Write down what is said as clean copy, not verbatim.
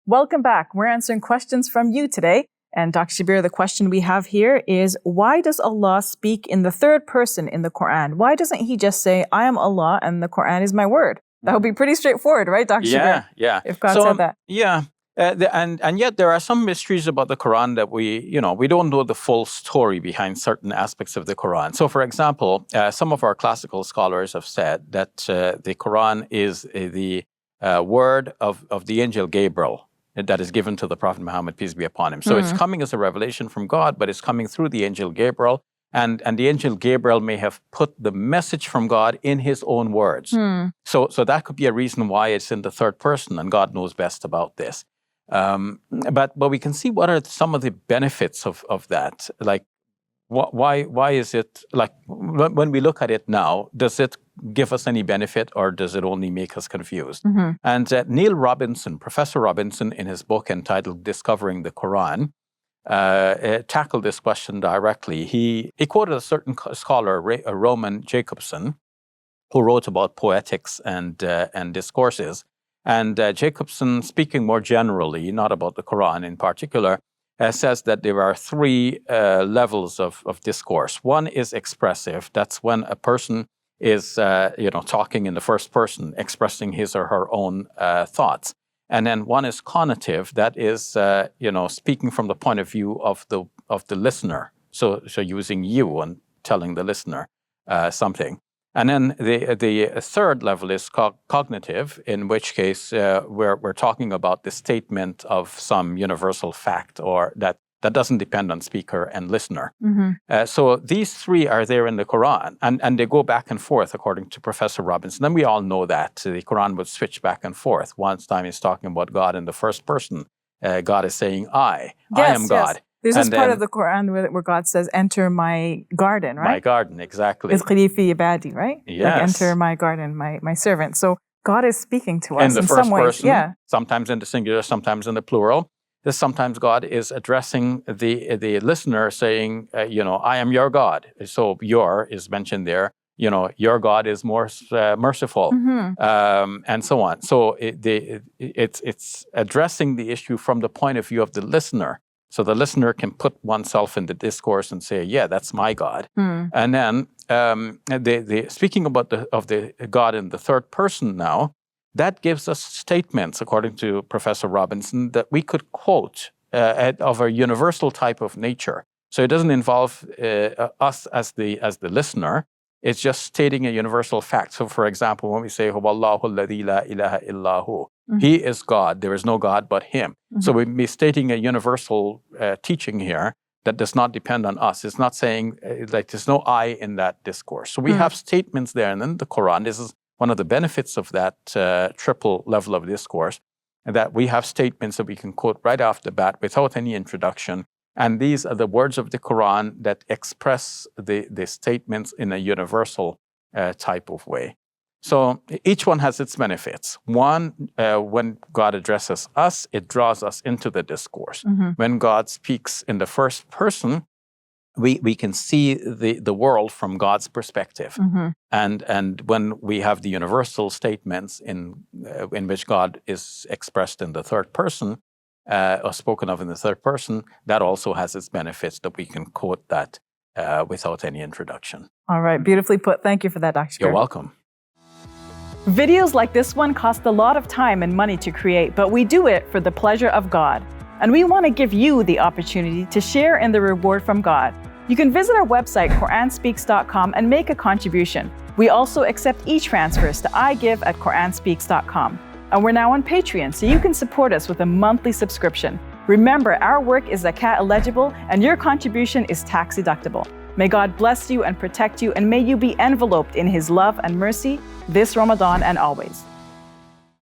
Welcome back. We're answering questions from you today. And Dr. Shabir, the question we have here is, why does Allah speak in the third person in the Quran? Why doesn't he just say, I am Allah and the Quran is my word? That would be pretty straightforward, right, Dr. Shabir? Yeah. If God said that. Yeah. And yet there are some mysteries about the Quran that we don't know the full story behind certain aspects of the Quran. So, for example, some of our classical scholars have said that the Quran is the word of the angel Gabriel that is given to the Prophet Muhammad, peace be upon him. So it's coming as a revelation from God, but it's coming through the angel Gabriel. And the angel Gabriel may have put the message from God in his own words. So that could be a reason why it's in the third person, and God knows best about this. But we can see what are some of the benefits of that. Like, why is it, like, when we look at it now, does it give us any benefit or does it only make us confused? And Professor Robinson, in his book entitled Discovering the Quran, tackled this question directly. He quoted a certain scholar, Roman Jacobson, who wrote about poetics and discourses. And Jacobson, speaking more generally, not about the Quran in particular, says that there are three levels of discourse. One is expressive. That's when a person is talking in the first person, expressing his or her own thoughts. And then one is conative. That is speaking from the point of view of the listener. So using you and telling the listener something. And then the third level is cognitive, in which case we're talking about the statement of some universal fact or that doesn't depend on speaker and listener. So these three are there in the Quran, and they go back and forth according to Professor Robinson. And we all know that the Quran would switch back and forth. One time he's talking about God in the first person. God is saying, I am God. There's this part of the Quran where God says, enter my garden, right? My garden, exactly. Idkhuli fi ibadi, right? Yes. Like, enter my garden, my servant. So God is speaking to us in in the first some ways. person, sometimes in the singular, sometimes in the plural. Sometimes God is addressing the listener saying, I am your God. So your is mentioned there. Your God is more merciful, and so on. So it's addressing the issue from the point of view of the listener. So the listener can put oneself in the discourse and say, yeah, that's my God. And then speaking about the God in the third person now, that gives us statements, according to Professor Robinson, that we could quote of a universal type of nature. So it doesn't involve us as the listener. It's just stating a universal fact. So, for example, when we say, "Huwallahu alladhi la ilaha illahu," He is God. There is no God but Him. So we'd be stating a universal teaching here that does not depend on us. It's not saying, there's no I in that discourse. So we have statements there. And then the Quran, this is one of the benefits of that triple level of discourse, that we have statements that we can quote right off the bat without any introduction. And these are the words of the Quran that express the statements in a universal type of way. So each one has its benefits. One, when God addresses us, it draws us into the discourse. When God speaks in the first person, we can see the world from God's perspective. And when we have the universal statements in which God is expressed in the third person, or spoken of in the third person, that also has its benefits that we can quote that without any introduction. All right, beautifully put. Thank you for that, Dr. You're welcome. Videos like this one cost a lot of time and money to create, but we do it for the pleasure of God. And we want to give you the opportunity to share in the reward from God. You can visit our website, QuranSpeaks.com, and make a contribution. We also accept e-transfers to igive@QuranSpeaks.com. And we're now on Patreon, so you can support us with a monthly subscription. Remember, our work is zakat eligible, and your contribution is tax deductible. May God bless you and protect you, and may you be enveloped in His love and mercy this Ramadan and always.